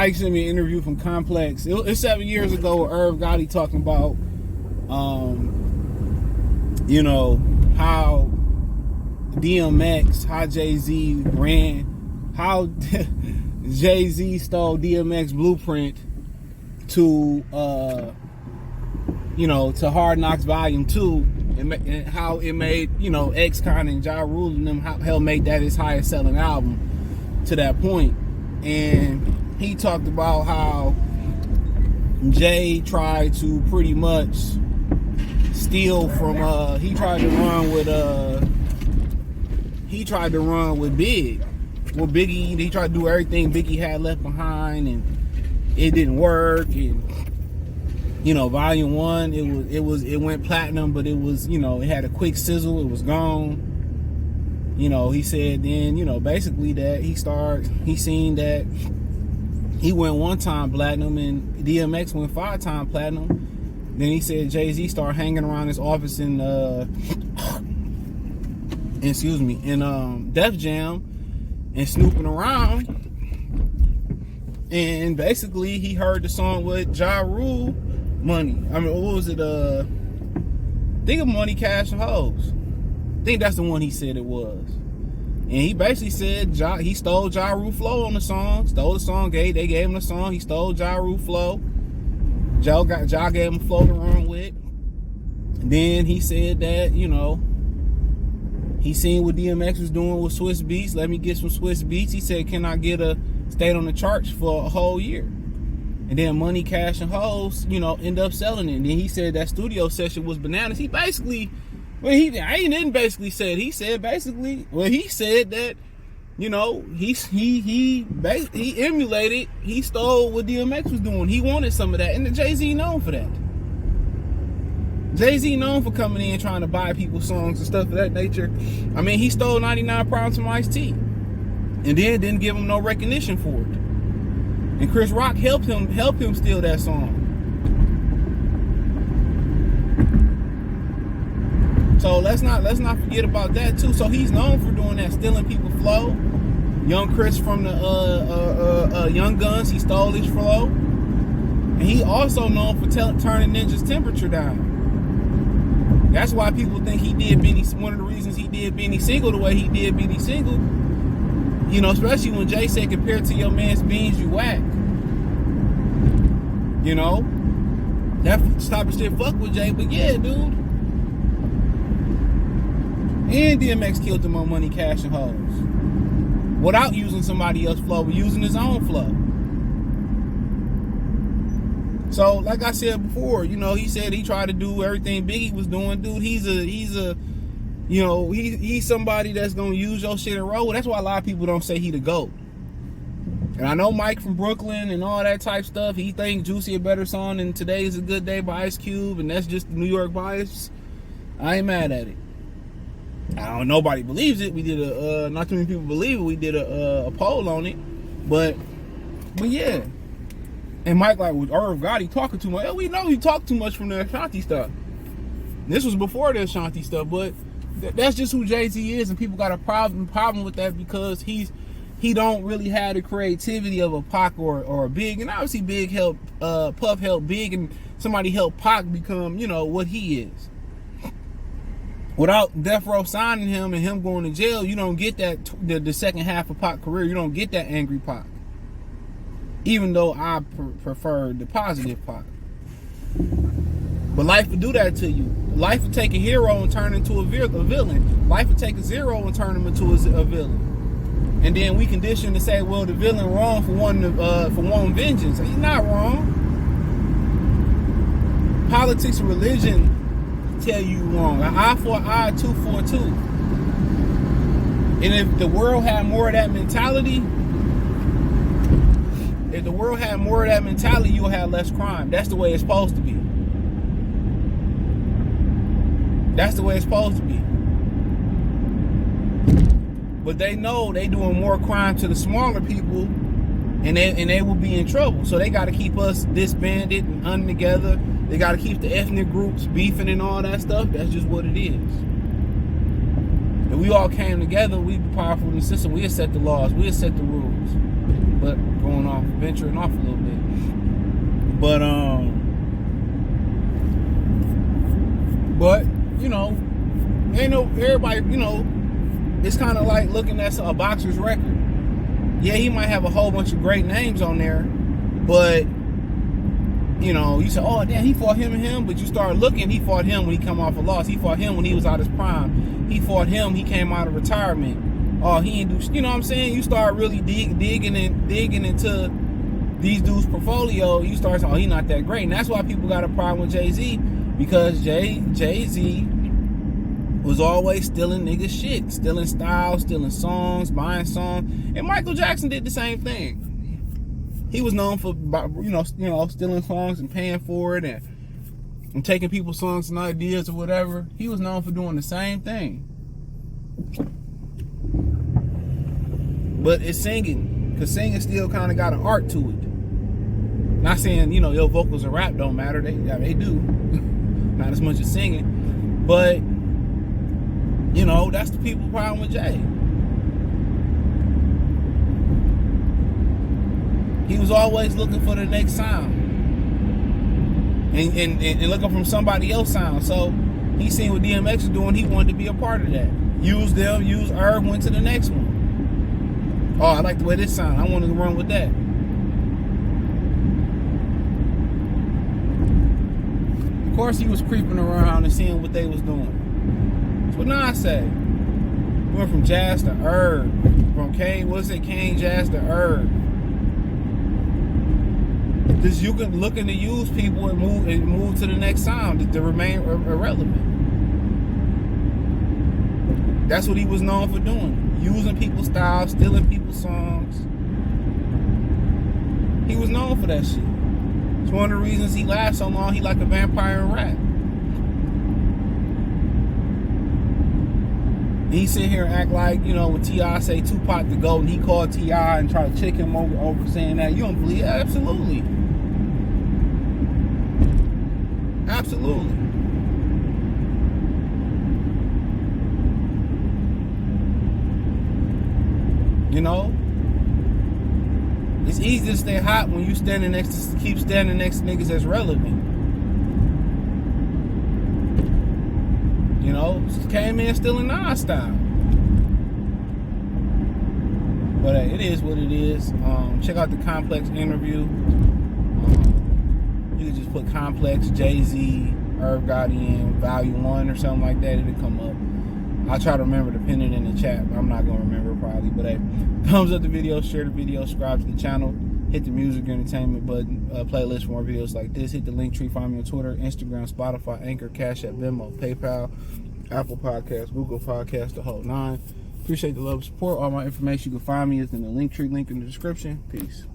Mike sent me an interview from Complex. It's 7 years ago with Irv Gotti talking about, how DMX, how Jay-Z ran, how Jay-Z stole DMX blueprint to, to Hard Knocks Volume 2, and how it made, X-Con and Ja Rule and them helped make that his highest selling album to that point. And he talked about how Jay tried to pretty much steal from he tried to run with Big. Well, Biggie, he tried to do everything Biggie had left behind, and it didn't work. And Volume 1, it went platinum, but it was, it had a quick sizzle, it was gone. He said then, basically that he seen that he went 1 time platinum and DMX went 5 times platinum. Then he said Jay-Z started hanging around his office in Def Jam and snooping around. And basically he heard the song with Ja Rule, Money. I mean, what was it? Think of Money, Cash, and Hoes. I think that's the one he said it was. And he basically said he stole Ja Rule flow on the song. Stole the song. They gave him the song. He stole Ja Rule flow. Ja gave him a flow to run with. And then he said that, he seen what DMX was doing with Swiss Beats. Let me get some Swiss Beats. He said, can I get stayed on the charts for a whole year? And then Money, Cash, and Hoes, end up selling it. And then he said that studio session was bananas. He basically, he didn't basically say it. He said basically, he said that, he emulated, he stole what DMX was doing. He wanted some of that. And the Jay-Z known for that. Jay-Z known for coming in trying to buy people's songs and stuff of that nature. I mean, he stole 99 Problems from Ice-T. And then didn't give him no recognition for it. And Chris Rock helped him steal that song. So let's not forget about that too. So he's known for doing that, stealing people's flow. Young Chris from the Young Guns, he stole his flow. And he also known for turning Ninja's temperature down. That's why people think he did Benny. One of the reasons he did Benny Single the way he did Benny Single. Especially when Jay said, compared to your man's beans, you whack. That type of shit fuck with Jay, but yeah, dude. And DMX killed him on Money, Cash, and Hoes. Without using somebody else's flow, but using his own flow. So, like I said before, he said he tried to do everything Biggie was doing. Dude, he's somebody that's gonna use your shit and roll. That's why a lot of people don't say he the GOAT. And I know Mike from Brooklyn and all that type stuff. He thinks Juicy a better song than Today's a Good Day by Ice Cube, and that's just New York bias. I ain't mad at it. Nobody believes it. We did not too many people believe it. We did a poll on it, but yeah. And Mike with Irv Gotti talking too much. We know he talked too much from the Ashanti stuff. This was before the Ashanti stuff, but that's just who Jay-Z is, and people got a problem with that because he don't really have the creativity of a Pac or a Big, and obviously Big helped Puff helped Big, and somebody helped Pac become what he is. Without Death Row signing him and him going to jail, you don't get that the second half of Pac's career. You don't get that angry Pac. Even though I prefer the positive Pac. But life will do that to you. Life will take a hero and turn into a villain. Life will take a zero and turn him into a villain. And then we condition to say, well, the villain wrong for one vengeance. He's not wrong. Politics and religion tell you wrong. An eye for an eye, tooth for a tooth. And if the world had more of that mentality, you'll have less crime. That's the way it's supposed to be. That's the way it's supposed to be. But they know they doing more crime to the smaller people, and they will be in trouble. So they got to keep us disbanded and untogether. They got to keep the ethnic groups beefing and all that stuff. That's just what it is. If we all came together, we'd be powerful in the system. We'd set the laws. We'd set the rules. but venturing off a little bit. But you know, ain't no everybody. You know, it's kind of like looking at a boxer's record. Yeah, he might have a whole bunch of great names on there, but you know, you say, oh damn, he fought him and him, but you start looking, he fought him when he come off a loss. He fought him when he was out his prime. He fought him, he came out of retirement. Oh, he ain't do, you know what I'm saying? You start really digging into these dudes' portfolio. You start saying, oh, he not that great. And that's why people got a problem with Jay-Z, because Jay-Z was always stealing niggas shit, stealing styles, stealing songs, buying songs. And Michael Jackson did the same thing. He was known for, you know, stealing songs and paying for it and taking people's songs and ideas or whatever. He was known for doing the same thing. But it's singing, because singing still kind of got an art to it. Not saying, you know, your vocals and rap don't matter. They do. Not as much as singing. But, you know, that's the people's problem with Jay. He was always looking for the next sound. And looking from somebody else's sound. So he seen what DMX was doing, he wanted to be a part of that. Used Irv, went to the next one. Oh, I like the way this sound. I wanted to run with that. Of course he was creeping around and seeing what they was doing. That's what Nas said. We went from jazz to Irv. From Kane Jazz to Irv. Just you can looking to use people and move to the next sound to remain irrelevant. That's what he was known for doing. Using people's styles, stealing people's songs. He was known for that shit. It's one of the reasons he lasted so long. He like a vampire in rap. And he sit here and act like, you know, when T.I. say Tupac the GOAT and he called T.I. and try to check him over saying that. You don't believe it? Absolutely. Absolutely. You know, it's easy to stay hot when you keep standing next to niggas that's relevant. You know, just came in still in Nas style. But it is what it is. Check out the Complex interview. You can just put Complex, Jay-Z, Irv Gotti in Volume 1 or something like that. It'll come up. I'll try to remember to pin it in the chat, but I'm not going to remember probably. But hey, thumbs up the video, share the video, subscribe to the channel, hit the music entertainment button, playlist for more videos like this. Hit the link tree, find me on Twitter, Instagram, Spotify, Anchor, Cash App, Venmo, PayPal, Apple Podcasts, Google Podcasts, the whole 9. Appreciate the love and support. All my information you can find me is in the link tree link in the description. Peace.